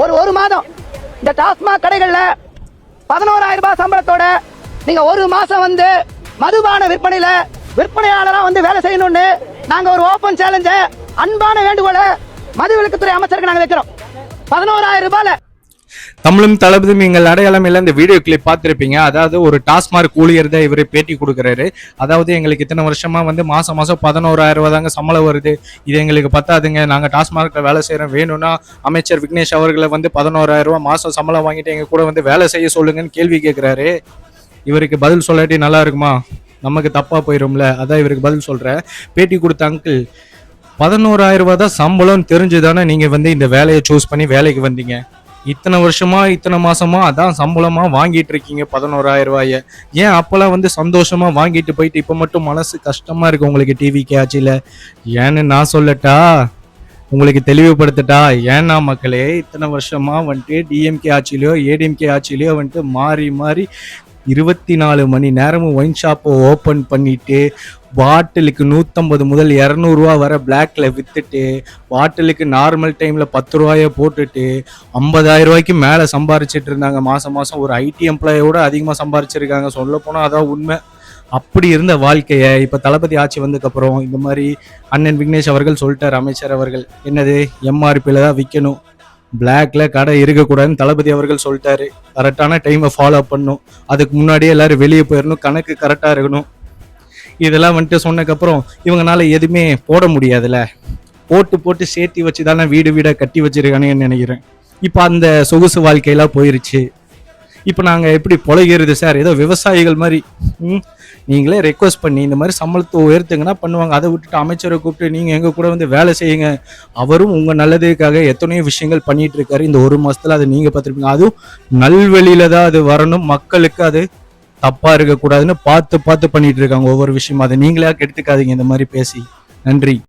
ஒரு மாதம் இந்த டாஸ்மாக் கடைகள்ல 11,000 ரூபாய் சம்பளத்தோட நீங்க ஒரு மாசம் வந்து மதுபான விற்பனையில விற்பனையாளரா வந்து வேலை செய்யணும்னு நாங்க ஒரு ஓபன் சேலஞ்ச அன்பான வேண்டுகோளை மதுவிலக்குத்துறை அமைச்சருக்கு நாங்க வைக்கிறோம். 11,000 ரூபாயில தமிழும் தளபதியும் எங்கள் அடையாளம் இல்லை. இந்த வீடியோ கிளிப் பார்த்துருப்பீங்க. அதாவது ஒரு டாஸ்மார்க் ஊழியர் தான் இவர் பேட்டி கொடுக்குறாரு. அதாவது எங்களுக்கு இத்தனை வருஷமா வந்து மாசம் 11,000 ரூபாய் தாங்க சம்பளம் வருது, இது எங்களுக்கு பத்தாதுங்க, நாங்க டாஸ்மார்க்ல வேலை செய்யறோம், வேணும்னா அமைச்சர் விக்னேஷ் அவர்களை வந்து 11,000 ரூபாய் மாசம் சம்பளம் வாங்கிட்டு எங்க கூட வந்து வேலை செய்ய சொல்லுங்கன்னு கேள்வி கேட்கிறாரு. இவருக்கு பதில் சொல்லாட்டி நல்லா இருக்குமா? நமக்கு தப்பா போயிரும்ல. அதான் இவருக்கு பதில் சொல்றேன். பேட்டி கொடுத்த அங்கிள், 11,000 ரூபாய் தான் சம்பளம் தெரிஞ்சுதானே நீங்க வந்து இந்த வேலையை சூஸ் பண்ணி வேலைக்கு வந்தீங்க. இத்தனை வருஷமா இத்தனை மாசமா அதான் சம்பளமா வாங்கிட்டு இருக்கீங்க 11,000 ரூபாய. ஏன் அப்பெல்லாம் வந்து சந்தோஷமா வாங்கிட்டு போயிட்டு இப்ப மட்டும் மனசு கஷ்டமா இருக்கு உங்களுக்கு டிவிக்கு ஆட்சியில? ஏன்னு நான் சொல்லட்டா, உங்களுக்கு தெளிவுபடுத்தட்டா? ஏன்னா மக்களே, இத்தனை வருஷமா வந்துட்டு டிஎம்கே ஆட்சியிலையோ ஏடிஎம்கே ஆட்சியிலையோ வந்துட்டு மாறி மாறி 24 மணி நேரமும் ஒயின் ஷாப்பை ஓப்பன் பண்ணிட்டு பாட்டிலுக்கு 150 முதல் 200 ரூபா வர பிளாக்ல வித்துட்டு பாட்டிலுக்கு நார்மல் டைம்ல 10 ரூபாய போட்டுட்டு 50,000 ரூபாய்க்கு மேல சம்பாரிச்சிட்டு இருந்தாங்க. மாசம் மாசம் ஒரு ஐடி எம்ப்ளாயோட அதிகமா சம்பாரிச்சிருக்காங்க. சொல்ல போனா அதான் உண்மை. அப்படி இருந்த வாழ்க்கைய இப்ப தளபதி ஆட்சி வந்ததுக்கு அப்புறம் இந்த மாதிரி அண்ணன் விக்னேஷ் அவர்கள் சொல்லிட்டார், அமைச்சர் அவர்கள், என்னது எம்ஆர்பியில தான் விற்கணும், பிளாக்ல கடை இருக்கக்கூடாதுன்னு தளபதி அவர்கள் சொல்லிட்டாரு. கரெக்டான டைமை ஃபாலோ பண்ணும், அதுக்கு முன்னாடியே எல்லாரும் வெளியே போயிடணும், கணக்கு கரெக்டா இருக்கணும். இதெல்லாம் வந்துட்டு சொன்னதுக்கப்புறம் இவங்கனால எதுவுமே போட முடியாதுல்ல. போட்டு சேர்த்தி வச்சுதானே வீடு வீடை கட்டி வச்சிருக்கானுன்னு நினைக்கிறேன். இப்போ அந்த சொகுசு வாழ்க்கையெல்லாம் போயிருச்சு. இப்போ நாங்கள் எப்படி பொழைகிறது சார்? ஏதோ விவசாயிகள் மாதிரி நீங்களே ரெக்வஸ்ட் பண்ணி இந்த மாதிரி சம்பளத்தை உயர்த்துங்கன்னா பண்ணுவாங்க. அதை விட்டுட்டு அமைச்சரை கூப்பிட்டு நீங்கள் எங்கள் கூட வந்து வேலை செய்யுங்க, அவரும் உங்கள் நல்லதுக்காக எத்தனையோ விஷயங்கள் பண்ணிட்டு இருக்காரு. இந்த ஒரு மாசத்துல அதை நீங்கள் பார்த்துருப்பீங்க. அதுவும் நல்வெளியில தான் அது வரணும், மக்களுக்கு அது தப்பா இருக்கக்கூடாதுன்னு பார்த்து பண்ணிட்டு இருக்காங்க ஒவ்வொரு விஷயமும். அதை நீங்களே எடுத்துக்காதீங்க இந்த மாதிரி பேசி. நன்றி.